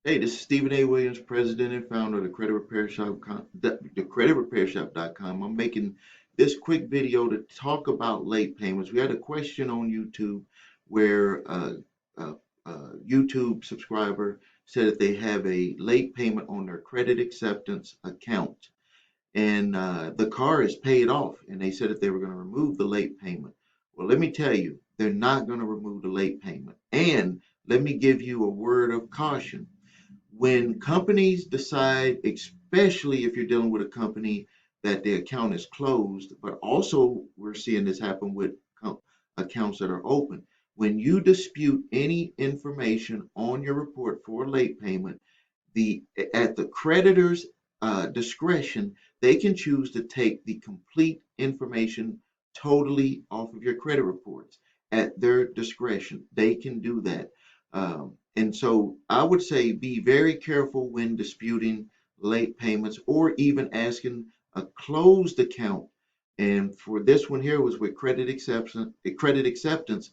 Hey, this is Stephen A. Williams, president and founder of the Credit Repair Shop, the creditrepairshop.com. I'm making this quick video to talk about late payments. We had a question on YouTube where uh, YouTube subscriber said that they have a late payment on their credit acceptance account, and the car is paid off, and they said that they were going to remove the late payment. Well, let me tell you, they're not going to remove the late payment. And let me give you a word of caution. When companies decide, especially if you're dealing with a company that the account is closed, but also we're seeing this happen with accounts that are open. When you dispute any information on your report for a late payment, the at the creditor's discretion, they can choose to take the complete information totally off of your credit reports at their discretion. They can do that. And so I would say be very careful when disputing late payments or even asking a closed account. And for this one here was with credit acceptance,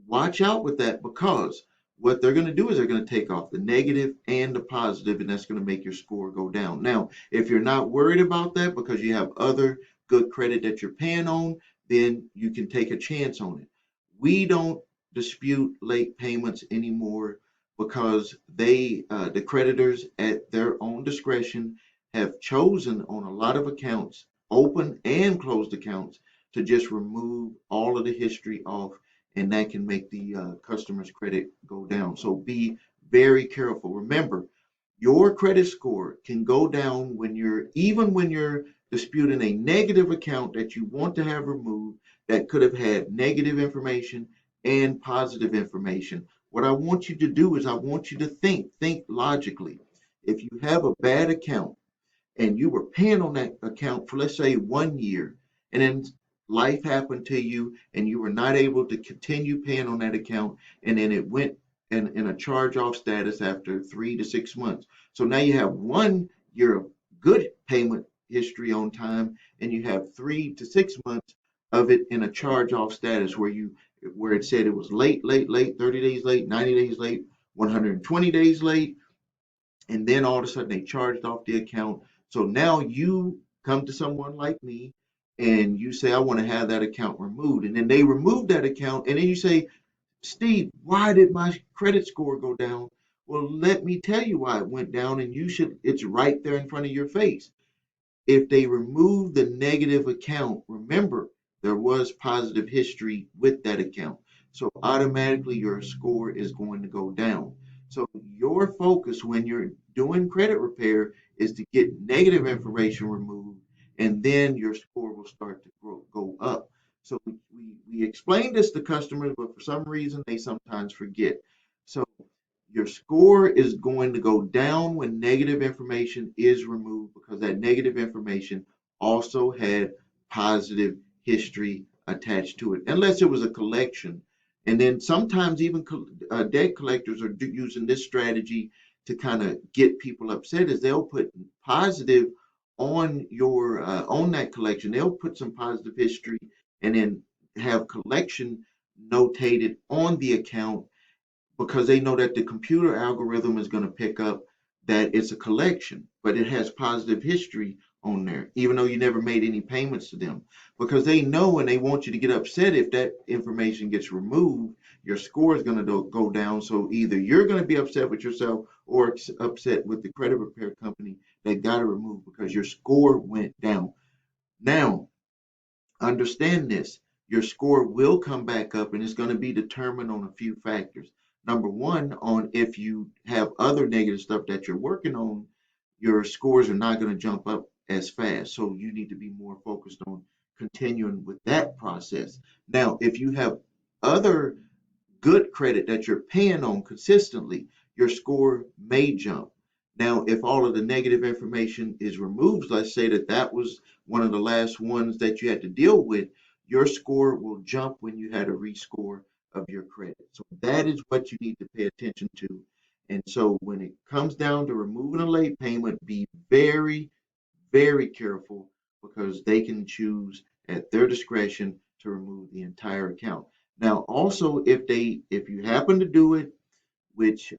watch out with that because what they're going to do is they're going to take off the negative and the positive, and that's going to make your score go down. Now, if you're not worried about that because you have other good credit that you're paying on, then you can take a chance on it. We don't dispute late payments anymore because the creditors, at their own discretion, have chosen on a lot of accounts, open and closed accounts, to just remove all of the history off, and that can make the customer's credit go down. So be very careful. Remember, your credit score can go down even when you're disputing a negative account that you want to have removed that could have had negative information and positive information. What I want you to do is I want you to think logically. If you have a bad account and you were paying on that account for, let's say, 1 year, and then life happened to you and you were not able to continue paying on that account, and then it went in a charge off status after 3 to 6 months. So now you have 1 year of good payment history on time, and you have 3 to 6 months of it in a charge off status where it said it was late, 30 days late, 90 days late, 120 days late, and then all of a sudden they charged off the account. So now you come to someone like me and you say, I want to have that account removed. And then they remove that account. And then you say, Steve, why did my credit score go down? Well, let me tell you why it went down. And it's right there in front of your face. If they remove the negative account, remember there was positive history with that account. So automatically your score is going to go down. So your focus when you're doing credit repair is to get negative information removed, and then your score will start to go up. So we explain this to customers, but for some reason they sometimes forget. So your score is going to go down when negative information is removed because that negative information also had positive history attached to it, unless it was a collection. And then sometimes even debt collectors are using this strategy to kind of get people upset, is they'll put positive on that collection. They'll put some positive history and then have collection notated on the account because they know that the computer algorithm is going to pick up that it's a collection, but it has positive history on there, even though you never made any payments to them. Because they know and they want you to get upset if that information gets removed, your score is going to go down. So either you're going to be upset with yourself or upset with the credit repair company that got it removed because your score went down. Now, understand this, your score will come back up and it's going to be determined on a few factors. Number one, on if you have other negative stuff that you're working on, your scores are not going to jump up as fast. So you need to be more focused on continuing with that process. Now, if you have other good credit that you're paying on consistently, your score may jump. Now, if all of the negative information is removed, let's say that that was one of the last ones that you had to deal with, your score will jump when you had a rescore of your credit. So that is what you need to pay attention to. And so when it comes down to removing a late payment, be very, very careful because they can choose at their discretion to remove the entire account. Now, also, if you happen to do it, which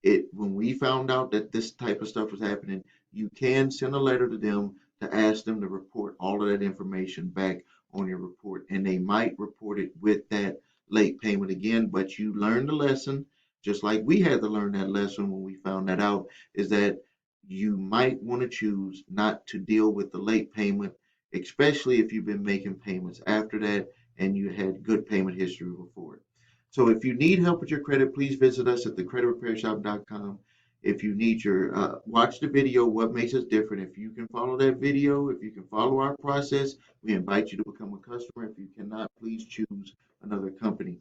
When we found out that this type of stuff was happening, you can send a letter to them to ask them to report all of that information back on your report, and they might report it with that late payment again. But you learned the lesson, just like we had to learn that lesson when we found that out, is that you might want to choose not to deal with the late payment, especially if you've been making payments after that and you had good payment history before it. So if you need help with your credit, please visit us at thecreditrepairshop.com. If you need your watch the video, what makes us different. If you can follow that video, if you can follow our process, we invite you to become a customer. If you cannot, please choose another company.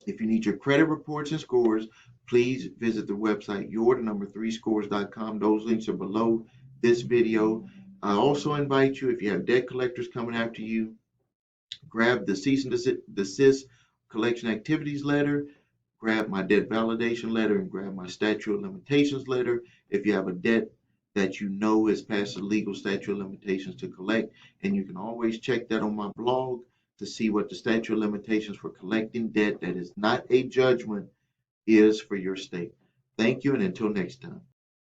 If you need your credit reports and scores, please visit the website your3scores.com. Those links are below this video. I also invite you, if you have debt collectors coming after you, grab the cease and desist collection activities letter, grab my debt validation letter, and grab my statute of limitations letter. If you have a debt that you know is past the legal statute of limitations to collect, and you can always check that on my blog to see what the statute of limitations for collecting debt that is not a judgment is for your state. Thank you, and until next time.